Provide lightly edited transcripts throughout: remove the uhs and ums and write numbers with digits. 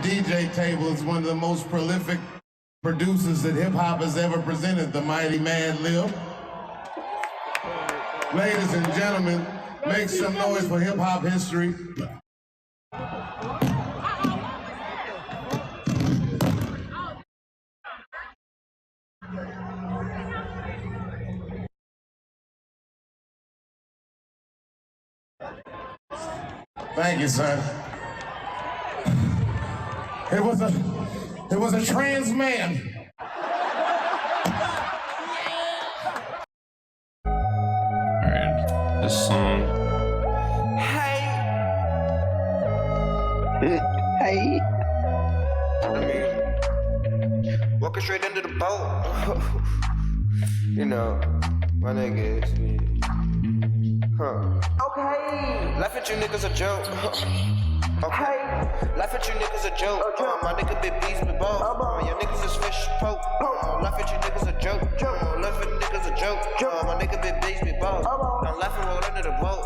DJ table is one of the most prolific producers that hip-hop has ever presented, the mighty Mad Lib. Ladies and gentlemen, make some noise for hip-hop history. Thank you, sir. It was a trans man. Alright, this song. Hey. I mean, walking straight into the boat. You know, my nigga is me. Okay. Laugh at you niggas a joke. Okay. Laugh at you niggas a joke. My nigga big beast with balls. Your niggas is fish poke. Laugh at you niggas a joke. Laugh at niggas a joke. My nigga big beast with balls. I'm laughing roll under the boat.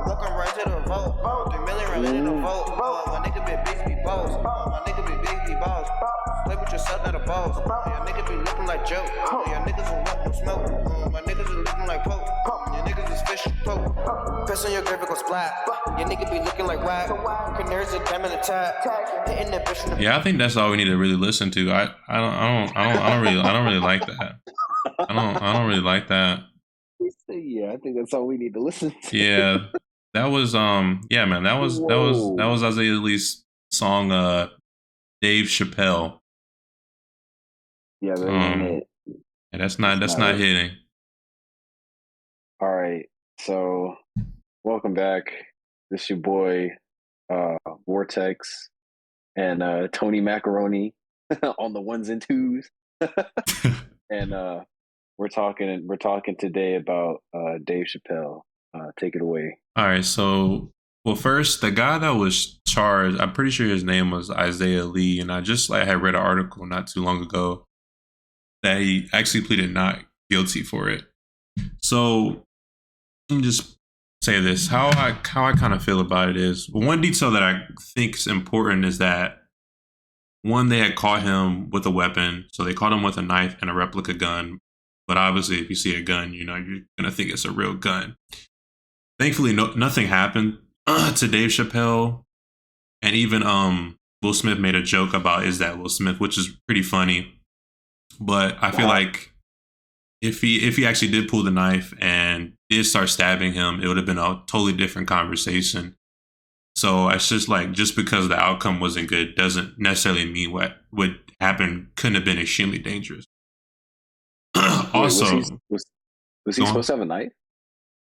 Welcome right to the vote. 3 million rolling in the vote. My nigga big beast with balls. My nigga big beast with balls. Play with yourself, not a balls. Your nigga be looking like joke. Your niggas will want no smoke. My niggas is looking like poke. Your niggas is fish poke. Piss on your grave, it gon' splat. Your nigga be looking like whack. Canaries a diamond attack. Hitting the bitch in the Yeah, I think that's all we need to really listen to. I don't really like that. I don't really like that. Yeah, I think that's all we need to listen to. Yeah, that was yeah, man, that was Isaiah Lee's song, Dave Chappelle. Yeah, that ain't it. Yeah, that's not hitting. All right, so welcome back. This your boy Vortex and Tony Macaroni on the ones and twos. And we're talking today about Dave Chappelle. Take it away. All right, so well, first, the guy that was charged, I'm pretty sure his name was Isaiah Lee, and I just had read an article not too long ago that he actually pleaded not guilty for it. So let me just say this: how I kind of feel about it is, one detail that I think is important is that, one, they had caught him with a weapon, so they caught him with a knife and a replica gun. But obviously, if you see a gun, you're gonna think it's a real gun. Thankfully, nothing happened to Dave Chappelle, and even Will Smith made a joke about "Is that Will Smith?" which is pretty funny. But I feel like if he actually did pull the knife and did start stabbing him, it would have been a totally different conversation. So it's just like, just because the outcome wasn't good doesn't necessarily mean what would happen couldn't have been extremely dangerous. Also, was he supposed to have a knife?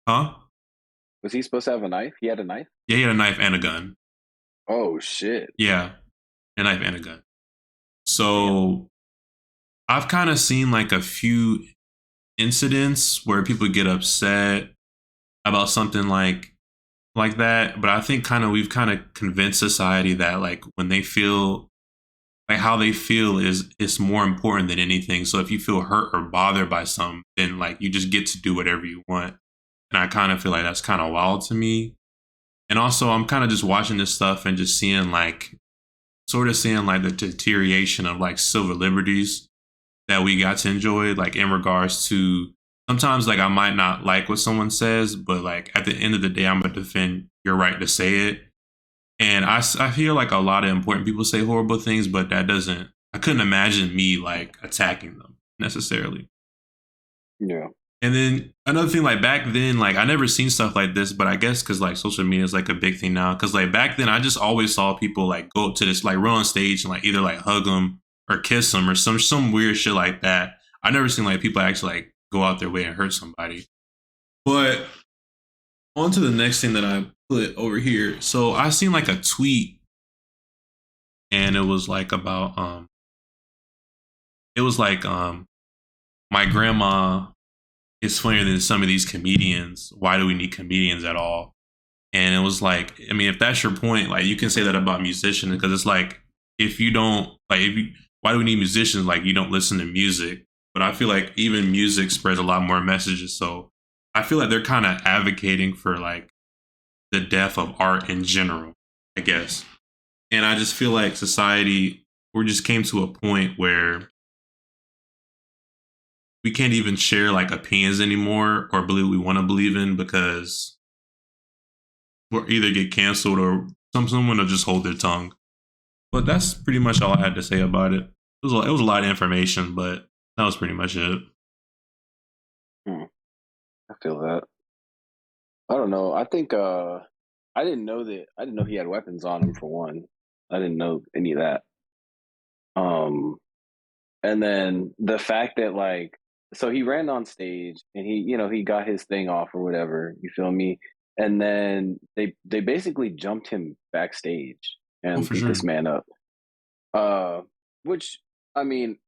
Huh? Was he supposed to have a knife? He had a knife? Yeah, he had a knife and a gun. Oh, shit. Yeah, a knife and a gun. So I've kind of seen like a few incidents where people get upset about something like that, but I think we've kind of convinced society that like when they feel like how they feel is more important than anything. So if you feel hurt or bothered by something, then like you just get to do whatever you want. And I kind of feel like that's kind of wild to me. And also I'm kind of just watching this stuff and just seeing like the deterioration of like civil liberties that we got to enjoy, like in regards to, sometimes like I might not like what someone says, but like at the end of the day, I'm gonna defend your right to say it. And I feel like a lot of important people say horrible things, but I couldn't imagine me like attacking them necessarily. Yeah. And then another thing, like back then, like I never seen stuff like this, but I guess because like social media is like a big thing now. Because like back then, I just always saw people like go up to this, like run on stage and like either like hug them or kiss them or some weird shit like that. I never seen like people actually like go out their way and hurt somebody. But on to the next thing that I put over here. So I seen like a tweet, and it was like about my grandma is funnier than some of these comedians. Why do we need comedians at all? And it was like, I mean, if that's your point, like you can say that about musicians, because it's like, why do we need musicians? Like you don't listen to music. But I feel like even music spreads a lot more messages. So I feel like they're kind of advocating for like the death of art in general, I guess. And I just feel like society, we just came to a point where we can't even share like opinions anymore or believe we want to believe in because we'll either get canceled or someone will just hold their tongue. But that's pretty much all I had to say about it. It was a lot of information, but that was pretty much it. I feel that. I don't know. I think I didn't know he had weapons on him for one. I didn't know any of that. And then the fact that like so he ran on stage and he got his thing off or whatever, you feel me? And then they basically jumped him backstage and beat this man up. Which I mean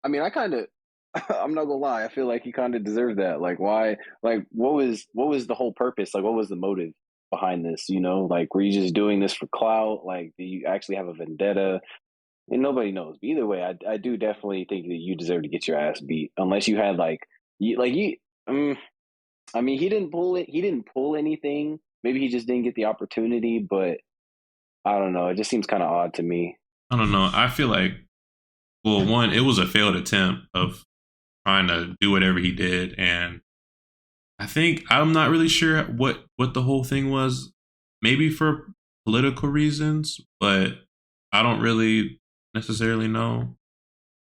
I kind of I'm not gonna lie. I feel like he kind of deserved that. Like, why? Like, what was the whole purpose? Like, what was the motive behind this? You know, like, were you just doing this for clout? Like, do you actually have a vendetta? And nobody knows. But either way, I do definitely think that you deserve to get your ass beat, unless you had I mean, he didn't pull it. He didn't pull anything. Maybe he just didn't get the opportunity. But I don't know. It just seems kind of odd to me. I don't know. I feel like, well, one, it was a failed attempt of trying to do whatever he did, and I think I'm not really sure what the whole thing was. Maybe for political reasons, but I don't really necessarily know.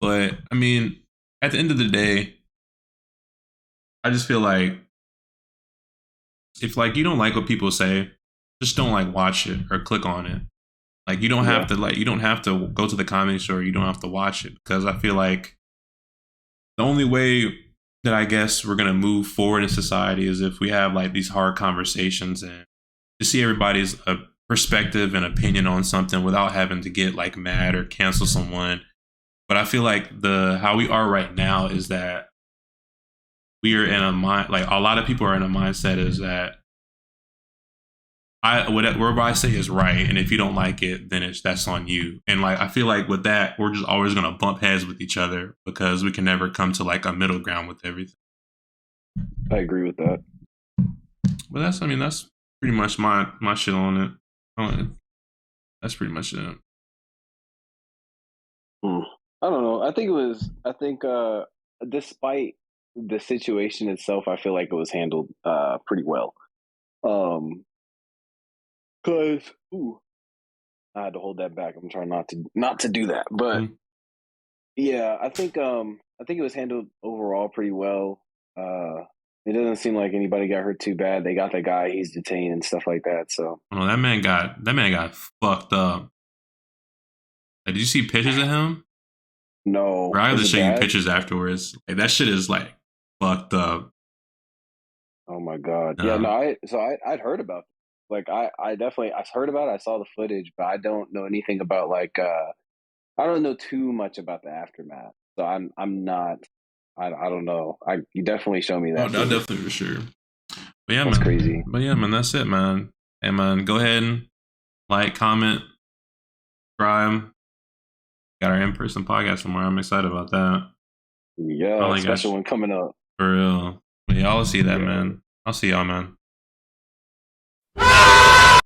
But I mean, at the end of the day, I just feel like if like you don't like what people say, just don't like watch it or click on it. Like you don't have to go to the comedy store. You don't have to watch it, because I feel like the only way that I guess we're going to move forward in society is if we have like these hard conversations and to see everybody's perspective and opinion on something without having to get like mad or cancel someone. But I feel like how we are right now is that we are in like a lot of people are in a mindset is that whatever I say is right, and if you don't like it, then that's on you. And like I feel like with that, we're just always gonna bump heads with each other because we can never come to like a middle ground with everything. I agree with that. But that's pretty much my shit on it. That's pretty much it. I don't know. I think despite the situation itself, I feel like it was handled pretty well. Cause I had to hold that back. I'm trying not to do that, but yeah, I think it was handled overall pretty well. It doesn't seem like anybody got hurt too bad. They got the guy; he's detained and stuff like that. So, that man got fucked up. Like, did you see pictures of him? No, Bro, I have to show you pictures afterwards. Like that shit is like fucked up. Oh my god! Yeah, no, I'd heard about. Like I heard about it. I saw the footage, but I don't know anything about like I don't know too much about the aftermath. So I'm not I don't know. You definitely show me that. Oh, definitely for sure. But yeah, that's man. Crazy. But yeah, man, that's it, man. And man, go ahead and like, comment, subscribe. Got our in-person podcast tomorrow. I'm excited about that. Yeah, special one coming up. For real. But yeah, I'll see that, man. I'll see y'all, man.